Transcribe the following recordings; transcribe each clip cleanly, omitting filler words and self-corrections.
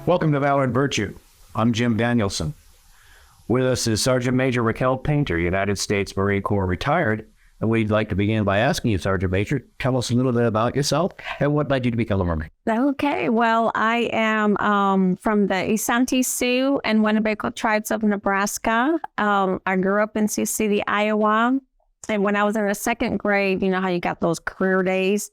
Welcome to Valor and Virtue. I'm Jim Danielson. With us is Sergeant Major Raquel Painter, United States Marine Corps retired. And we'd like to begin by asking you, Sergeant Major, tell us a little bit about yourself and what led you to become a Marine. Okay, well, I am from the Isanti Sioux and Winnebago tribes of Nebraska. I grew up in Sioux City, Iowa. And when I was in the second grade, you know how you got those career days?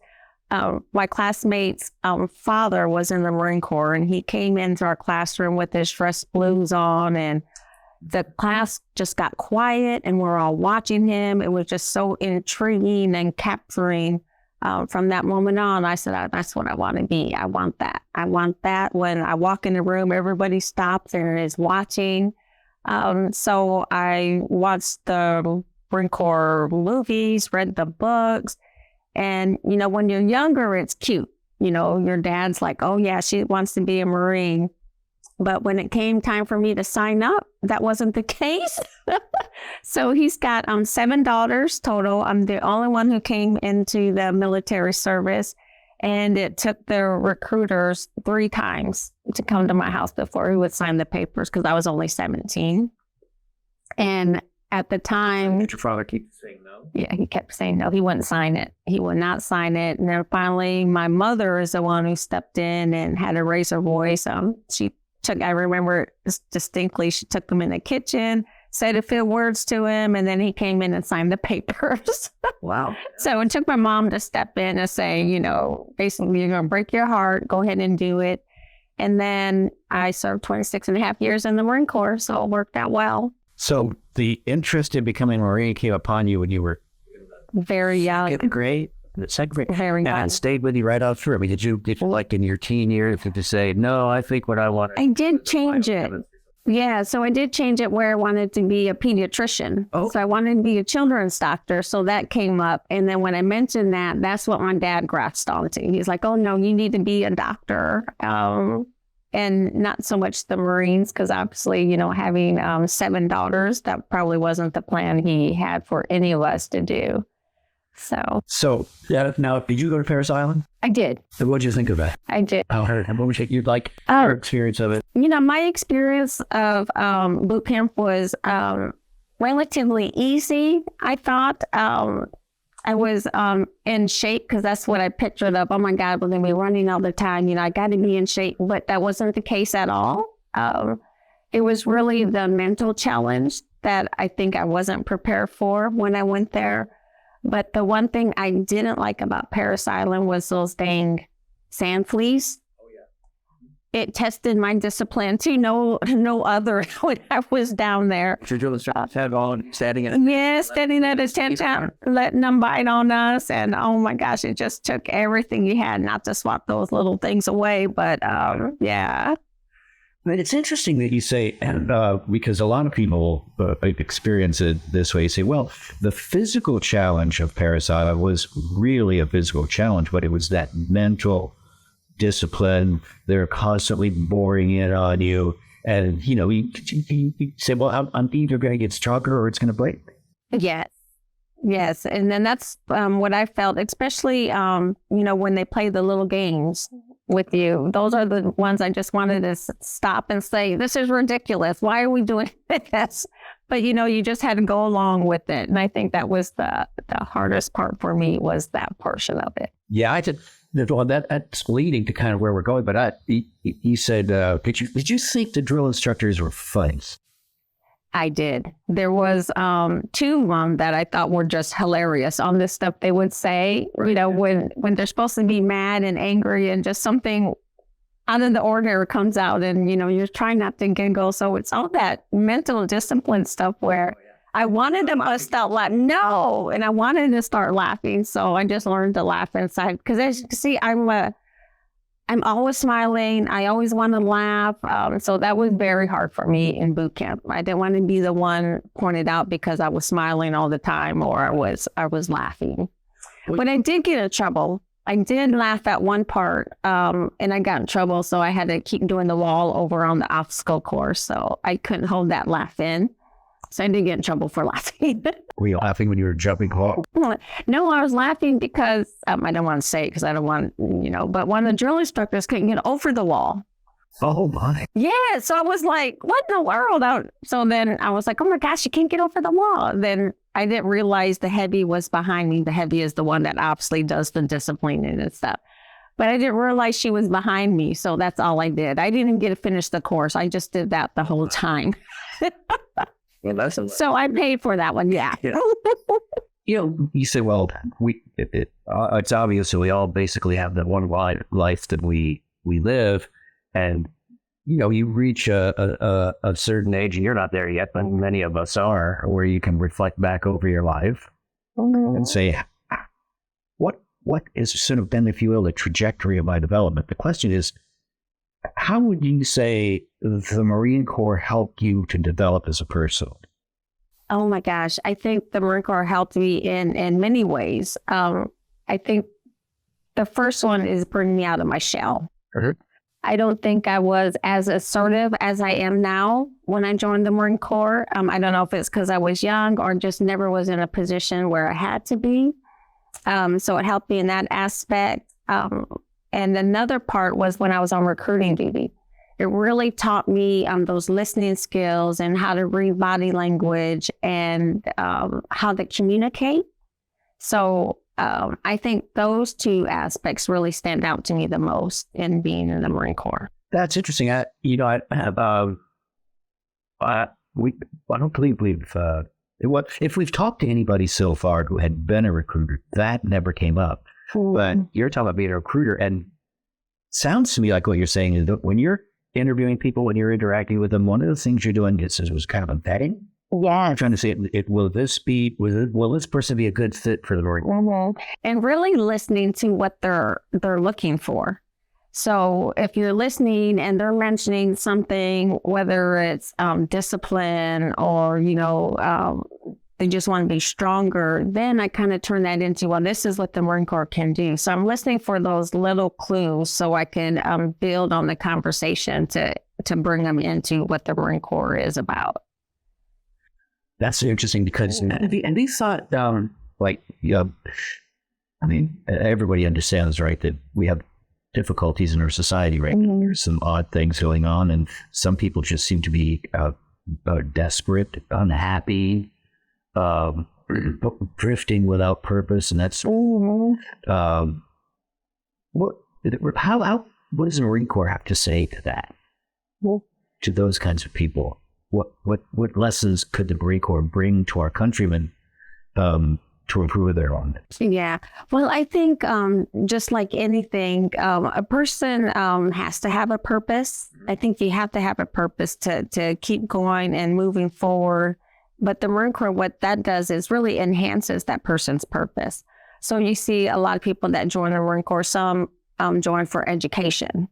My classmate's father was in the Marine Corps, and he came into our classroom with his dress blues on, and the class just got quiet and we're all watching him. It was just so intriguing and capturing. From that moment on, I said, that's what I want to be. I want that. I want that. When I walk in the room, everybody stops and is watching. So I watched the Marine Corps movies, read the books. And, you know, when you're younger, it's cute. You know, your dad's like, oh, yeah, she wants to be a Marine. But when it came time for me to sign up, that wasn't the case. So he's got 7 daughters total. I'm the only one who came into the military service. And it took the recruiters 3 times to come to my house before he would sign the papers because I was only 17. And at the time... Did your father keep saying no? Yeah, he kept saying no. He wouldn't sign it. He would not sign it. And then finally, my mother is the one who stepped in and had to raise her voice. I remember distinctly, she took him in the kitchen, said a few words to him, and then he came in and signed the papers. Wow. So it took my mom to step in and say, you know, basically, you're going to break your heart. Go ahead and do it. And then I served 26 and a half years in the Marine Corps, so it worked out well. So the interest in becoming a Marine came upon you when you were very young. Second grade? Very young. And stayed with you right out through. I mean, did you like in your teen years to say, no, I think what I want... I did change it. Yeah, so I did change it where I wanted to be a pediatrician. Oh. So I wanted to be a children's doctor. So that came up. And then when I mentioned that, that's what my dad grasped onto. He's like, oh, no, you need to be a doctor. And not so much the Marines, because obviously, you know, having 7 daughters, that probably wasn't the plan he had for any of us to do. So yeah. Now, did you go to Parris Island? I did. So what did you think of that? I did. How hard? And what was your experience of it? You know, my experience of boot camp was relatively easy. I thought I was in shape because that's what I pictured of. Oh my God, we're going to be running all the time. You know, I got to be in shape, but that wasn't the case at all. It was really the mental challenge that I think I wasn't prepared for when I went there. But the one thing I didn't like about Parris Island was those dang sand fleas. Oh, yeah. It tested my discipline to no other when I was down there. Standing at a tent town, letting them bite on us. And oh my gosh, it just took everything you had not to swat those little things away. But yeah. But it's interesting that you say, because a lot of people experience it this way. You say, well, the physical challenge of Parris Island was really a physical challenge, but it was that mental discipline. They're constantly boring in on you. And, you know, you say, well, I'm either going to get stronger or it's going to break. Yes. And then that's what I felt, especially, you know, when they play the little games with you. Those are the ones I just wanted to stop and say, this is ridiculous. Why are we doing this? But, you know, you just had to go along with it. And I think that was the hardest part for me, was that portion of it. Yeah, that's leading to kind of where we're going. But you said, did you think the drill instructors were funny? I did. There was 2 of them that I thought were just hilarious on this stuff they would say, right. You know, when they're supposed to be mad and angry and just something out of the ordinary comes out and, you know, you're trying not to giggle. So it's all that mental discipline stuff where I wanted to bust out laughing. No. And I wanted to start laughing. So I just learned to laugh inside because as you can see, I'm always smiling. I always want to laugh. So that was very hard for me in boot camp. I didn't want to be the one pointed out because I was smiling all the time or I was laughing. But I did get in trouble. I did laugh at one part and I got in trouble. So I had to keep doing the wall over on the obstacle course. So I couldn't hold that laugh in. So I did get in trouble for laughing. Were you laughing when you were jumping off? No, I was laughing because, I don't want to say it because I don't want, but one of the drill instructors couldn't get over the wall. Oh my. Yeah. So I was like, what in the world? So then I was like, oh my gosh, you can't get over the wall. Then I didn't realize the heavy was behind me. The heavy is the one that obviously does the disciplining and stuff. But I didn't realize she was behind me. So that's all I did. I didn't even get to finish the course. I just did that the whole time. So I paid for that one. Yeah. You say, well, it's obvious that we all basically have that one life that we live. And, you reach a certain age, and you're not there yet, but many of us are, where you can reflect back over your life and say, what has sort of been, if you will, the trajectory of my development? The question is, how would you say the Marine Corps helped you to develop as a person? Oh my gosh. I think the Marine Corps helped me in many ways. I think the first one is bringing me out of my shell. Mm-hmm. I don't think I was as assertive as I am now when I joined the Marine Corps. I don't know if it's because I was young or just never was in a position where I had to be. So it helped me in that aspect. And another part was when I was on recruiting duty. It really taught me those listening skills and how to read body language and how to communicate. So I think those two aspects really stand out to me the most in being in the Marine Corps. That's interesting. I don't believe if we've talked to anybody so far who had been a recruiter, that never came up. But you're talking about being a recruiter, and sounds to me like what you're saying is that when you're interviewing people, when you're interacting with them, one of the things you're doing was kind of a vetting. Yeah, I'm trying to say, will this person be a good fit for the Marine Corps? Mm-hmm. And really listening to what they're looking for. So if you're listening and they're mentioning something, whether it's discipline or they just want to be stronger, then I kind of turn that into, well, this is what the Marine Corps can do. So I'm listening for those little clues so I can build on the conversation to bring them into what the Marine Corps is about. That's interesting because and these thought everybody understands, right, that we have difficulties in our society right now. There's some odd things going on, and some people just seem to be desperate, unhappy, drifting without purpose, and that's what does the Marine Corps have to say to that? To those kinds of people? What lessons could the Marine Corps bring to our countrymen to improve their own? Yeah. Well, I think just like anything, a person has to have a purpose. I think you have to have a purpose to keep going and moving forward. But the Marine Corps, what that does is really enhances that person's purpose. So you see a lot of people that join the Marine Corps, some join for education.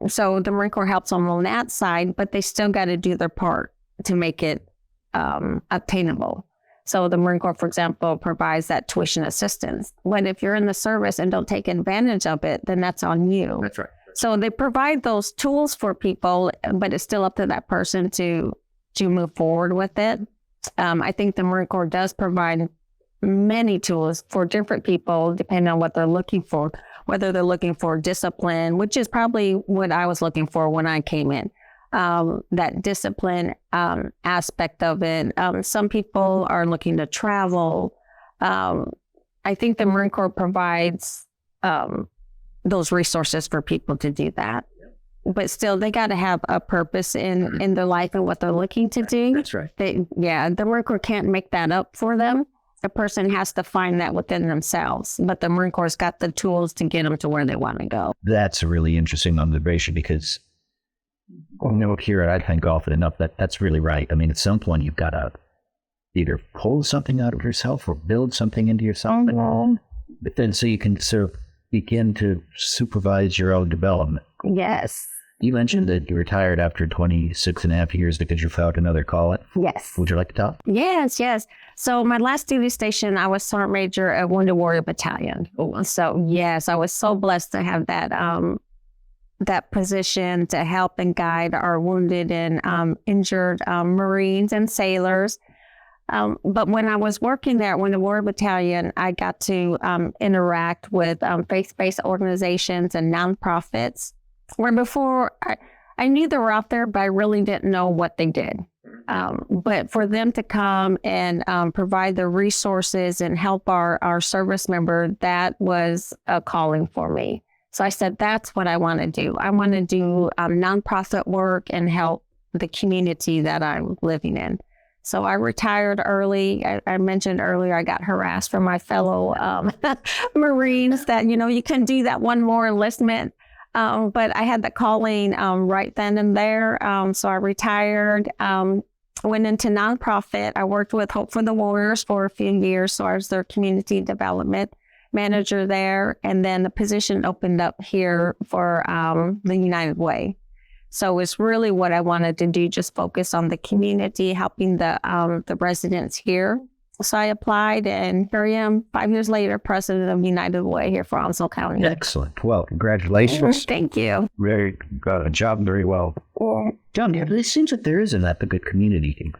So the Marine Corps helps them on that side, but they still got to do their part to make it obtainable. So the Marine Corps, for example, provides that tuition assistance. But if you're in the service and don't take advantage of it, then that's on you. That's right. So they provide those tools for people, but it's still up to that person to move forward with it. I think the Marine Corps does provide many tools for different people, depending on what they're looking for, whether they're looking for discipline, which is probably what I was looking for when I came in. That discipline aspect of it. Some people are looking to travel. I think the Marine Corps provides those resources for people to do that. But still, they got to have a purpose in their life and what they're looking to do. That's right. The Marine Corps can't make that up for them. A person has to find that within themselves. But the Marine Corps got the tools to get them to where they want to go. That's a really interesting observation because here I think often enough that's really right. I mean, at some point you've got to either pull something out of yourself or build something into yourself. But then so you can sort of begin to supervise your own development. Yes. You mentioned that you retired after 26 and a half years because you found another calling. Yes. Would you like to talk? Yes. So my last duty station, I was Sergeant Major at Wounded Warrior Battalion. So yes, I was so blessed to have that position to help and guide our wounded and injured Marines and sailors. But when I was working there at Wounded Warrior Battalion, I got to interact with faith-based organizations and nonprofits. where before I knew they were out there, but I really didn't know what they did. But for them to come and provide the resources and help our service member, that was a calling for me. So I said, that's what I want to do. I want to do nonprofit work and help the community that I'm living in. So I retired early. I mentioned earlier I got harassed from my fellow Marines that, you can do that one more enlistment. But I had the calling right then and there. So I retired, went into nonprofit. I worked with Hope for the Warriors for a few years. So I was their community development manager there. And then the position opened up here for the United Way. So it's really what I wanted to do, just focus on the community, helping the residents here. So I applied, and here I am 5 years later, president of United Way here for Onslow County. Excellent. Well, congratulations. Thank you. Very got a job very well. John, it seems that there isn't that good community here.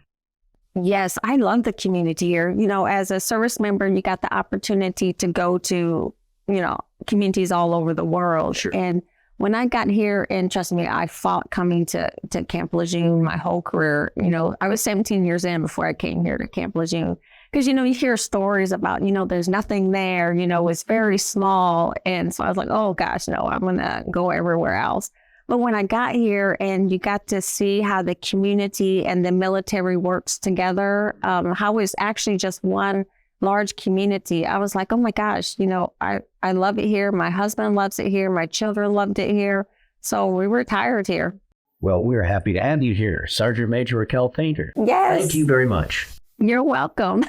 Yes, I love the community here. As a service member, you got the opportunity to go to, communities all over the world. Sure. And when I got here, and trust me, I fought coming to Camp Lejeune my whole career. I was 17 years in before I came here to Camp Lejeune. Because, you hear stories about, there's nothing there, it's very small. And so I was like, oh gosh, no, I'm going to go everywhere else. But when I got here and you got to see how the community and the military works together, how it's actually just one large community, I was like, oh my gosh, I love it here. My husband loves it here. My children loved it here. So we retired here. Well, we're happy to have you here, Sergeant Major Raquel Painter. Yes. Thank you very much. You're welcome.